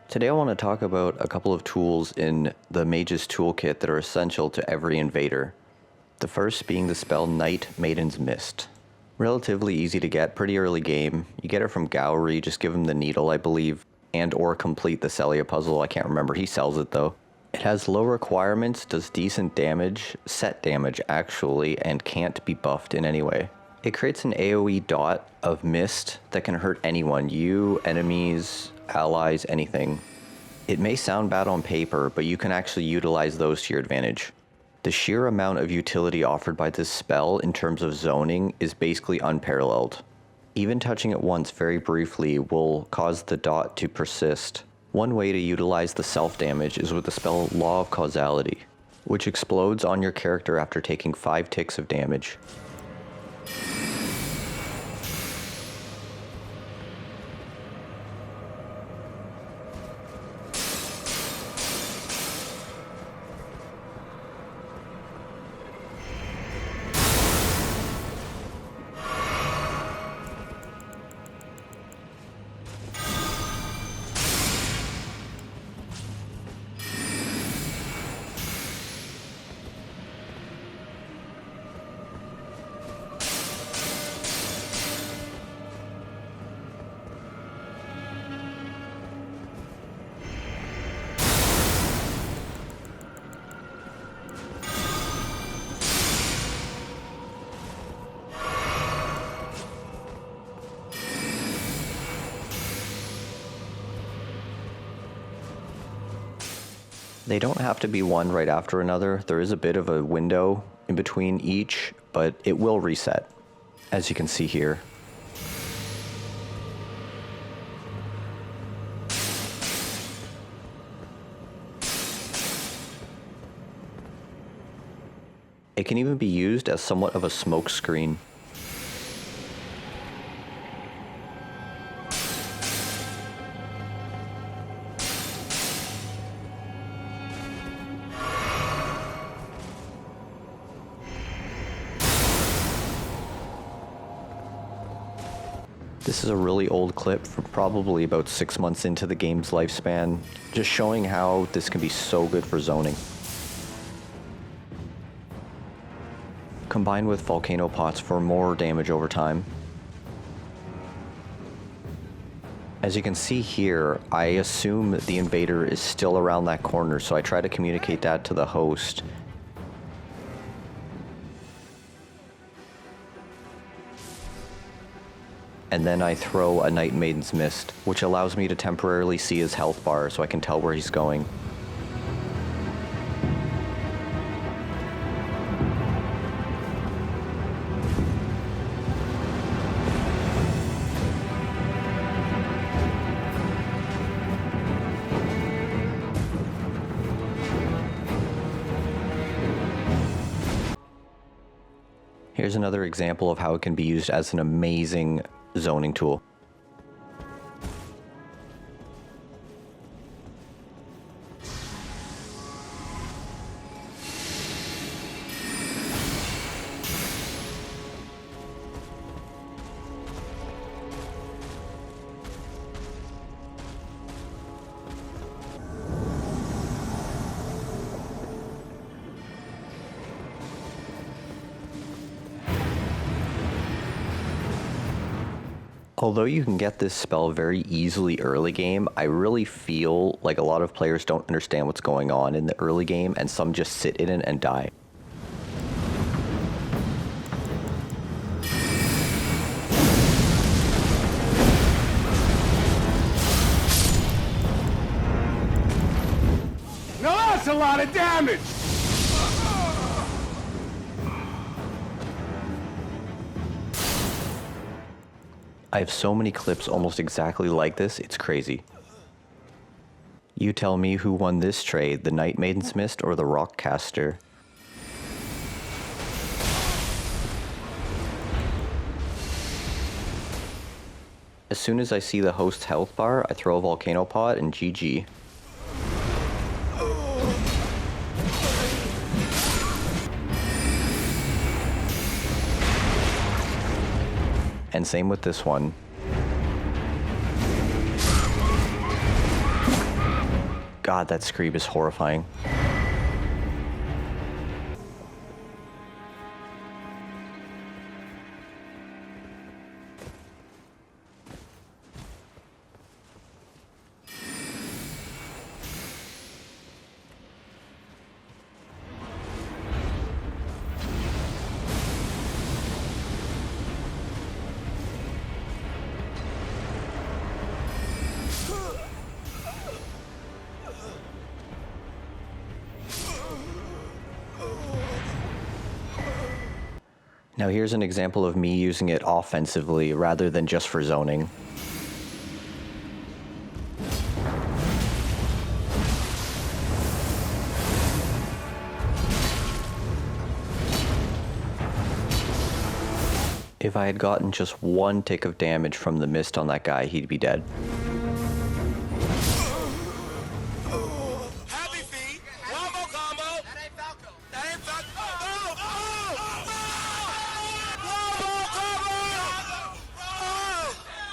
Today I want to talk about a couple of tools in the Mage's toolkit that are essential to every invader. The first being the spell Knight Maiden's Mist. Relatively easy to get, pretty early game. You get it from Gowry, just give him the needle I believe, and or complete the Celia puzzle, I can't remember, he sells it though. It has low requirements, does decent damage, set damage actually, and can't be buffed in any way. It creates an AoE dot of mist that can hurt anyone, you, enemies, allies, anything. It may sound bad on paper, but you can actually utilize those to your advantage. The sheer amount of utility offered by this spell in terms of zoning is basically unparalleled. Even touching it once very briefly will cause the dot to persist. One way to utilize the self-damage is with the spell Law of Causality, which explodes on your character after taking 5 ticks of damage. They don't have to be one right after another. There is a bit of a window in between each, but it will reset, as you can see here. It can even be used as somewhat of a smoke screen. This is a really old clip from probably about 6 months into the game's lifespan, just showing how this can be so good for zoning. Combined with volcano pots for more damage over time. As you can see here, I assume the invader is still around that corner, so I try to communicate that to the host. And then I throw a Knight Maiden's Mist, which allows me to temporarily see his health bar so I can tell where he's going. Here's another example of how it can be used as an amazing zoning tool. Although you can get this spell very easily early game, I really feel like a lot of players don't understand what's going on in the early game, and some just sit in it and die. Now that's a lot of damage! I have so many clips almost exactly like this, it's crazy. You tell me who won this trade, the Knight Maiden's Mist or the Rockcaster? As soon as I see the host's health bar, I throw a volcano pot and GG. And same with this one. God, that scream is horrifying. Now here's an example of me using it offensively rather than just for zoning. If I had gotten just one tick of damage from the mist on that guy, he'd be dead. Happy feet. One more combo. That ain't Falco. That ain't Falco.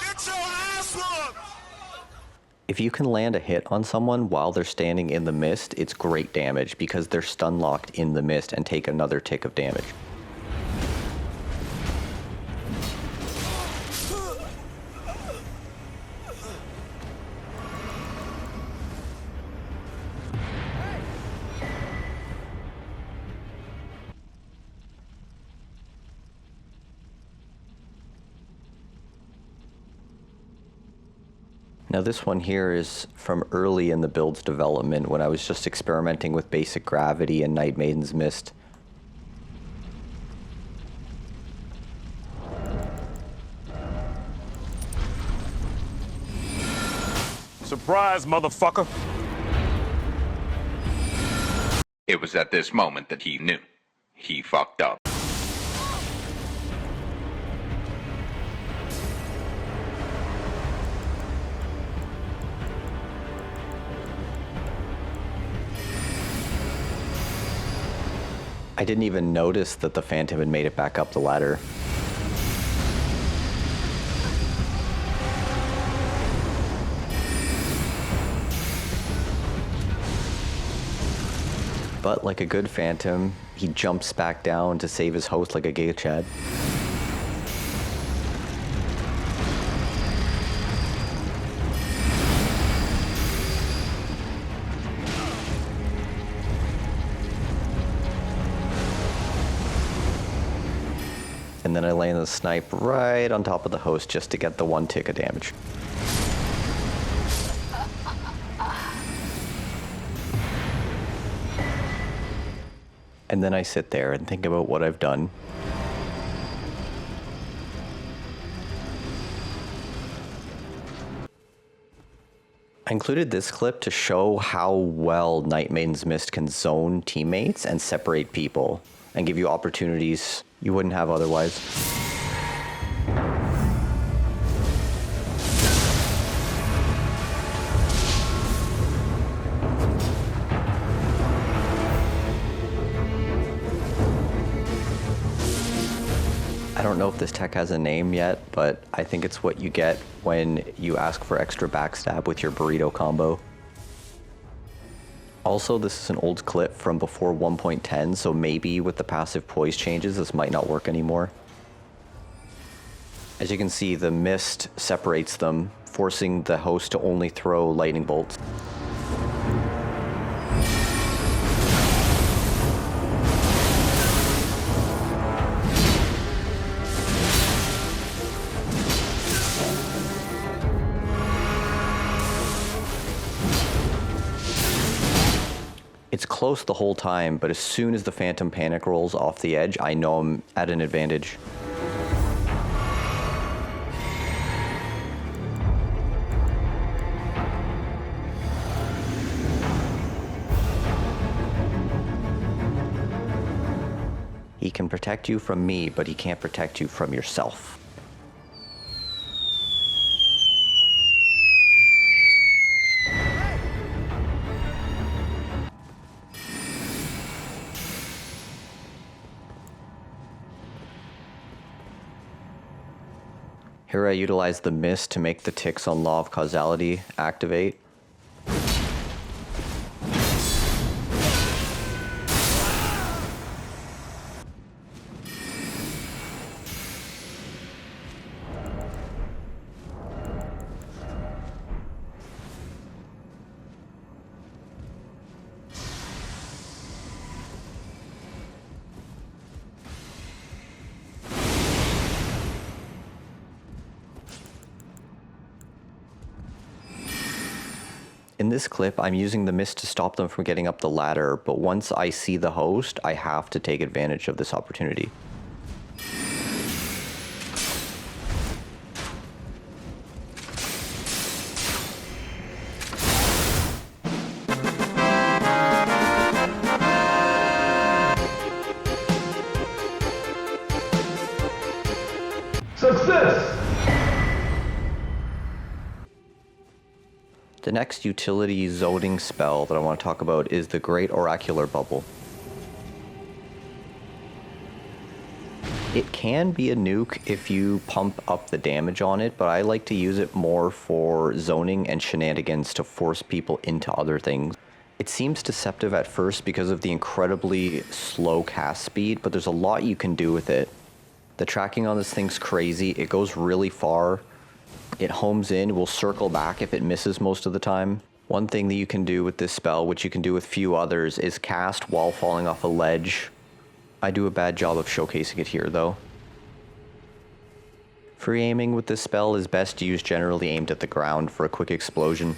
Get your ass whooped. If you can land a hit on someone while they're standing in the mist, it's great damage because they're stun locked in the mist and take another tick of damage. Now this one here is from early in the build's development when I was just experimenting with basic gravity and Night Maiden's Mist. Surprise, motherfucker. It was at this moment that he knew. He fucked up. I didn't even notice that the Phantom had made it back up the ladder. But like a good Phantom, he jumps back down to save his host like a gay Chad. And then I land the snipe right on top of the host just to get the one tick of damage. And then I sit there and think about what I've done. I included this clip to show how well Night Maiden's Mist can zone teammates and separate people, and give you opportunities you wouldn't have otherwise. I don't know if this tech has a name yet, but I think it's what you get when you ask for extra backstab with your burrito combo. Also, this is an old clip from before 1.10, so maybe with the passive poise changes, this might not work anymore. As you can see, the mist separates them, forcing the host to only throw lightning bolts. It's close the whole time, but as soon as the Phantom panic rolls off the edge, I know I'm at an advantage. He can protect you from me, but he can't protect you from yourself. Here I utilize the mist to make the ticks on Law of Causality activate. In this clip, I'm using the mist to stop them from getting up the ladder, but once I see the host, I have to take advantage of this opportunity. Success! The next utility zoning spell that I want to talk about is the Great Oracular Bubble. It can be a nuke if you pump up the damage on it, but I like to use it more for zoning and shenanigans to force people into other things. It seems deceptive at first because of the incredibly slow cast speed, but there's a lot you can do with it. The tracking on this thing's crazy. It goes really far. It homes in, will circle back if it misses most of the time. One thing that you can do with this spell, which you can do with few others, is cast while falling off a ledge. I do a bad job of showcasing it here though. Free aiming with this spell is best used generally aimed at the ground for a quick explosion.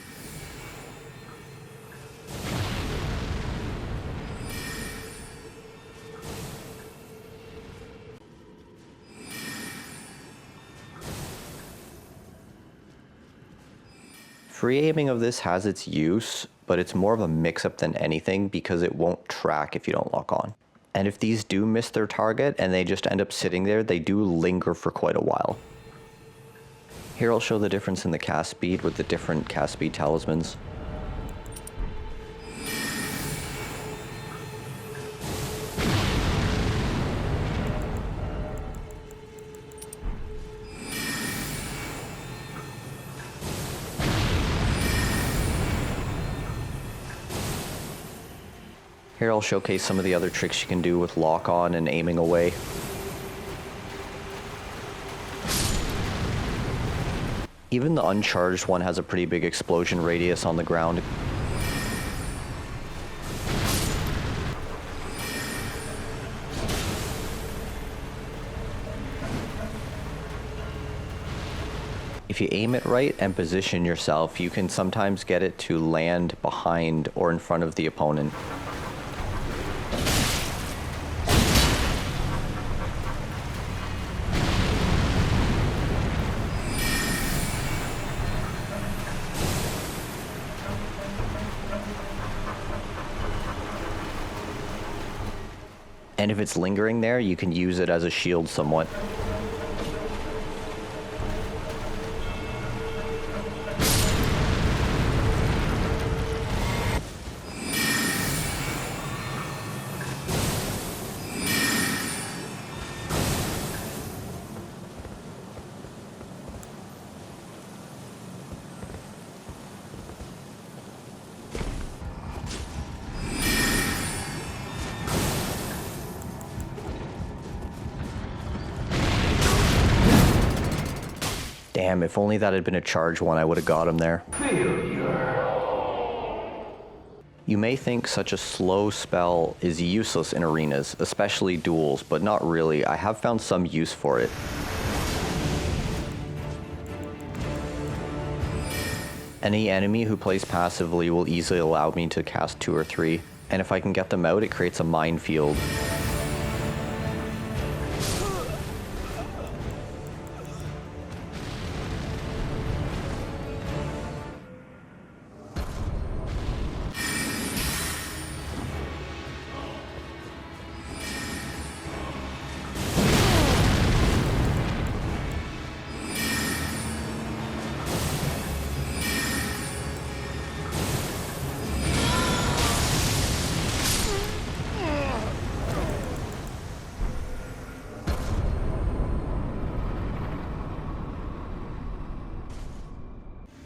Free aiming of this has its use, but it's more of a mix-up than anything because it won't track if you don't lock on. And if these do miss their target and they just end up sitting there, they do linger for quite a while. Here I'll show the difference in the cast speed with the different cast speed talismans. Here I'll showcase some of the other tricks you can do with lock on and aiming away. Even the uncharged one has a pretty big explosion radius on the ground. If you aim it right and position yourself, you can sometimes get it to land behind or in front of the opponent. And if it's lingering there, you can use it as a shield somewhat. Damn, if only that had been a charge one, I would have got him there. You may think such a slow spell is useless in arenas, especially duels, but not really. I have found some use for it. Any enemy who plays passively will easily allow me to cast 2 or 3, and if I can get them out, it creates a minefield.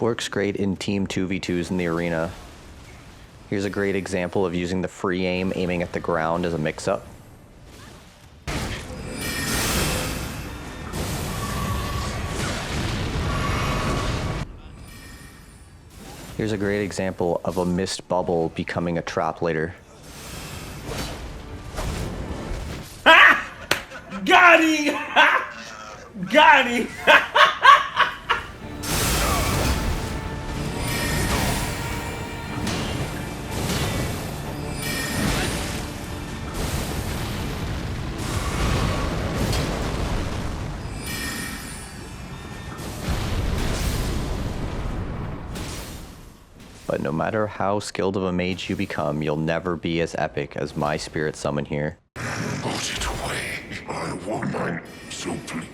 Works great in team 2v2s in the arena. Here's a great example of using the free aim, aiming at the ground as a mix-up. Here's a great example of a mist bubble becoming a trap later. Got him! Got him! but no matter how skilled of a mage you become, you'll never be as epic as my spirit summon here. Put it away, my woman, so please.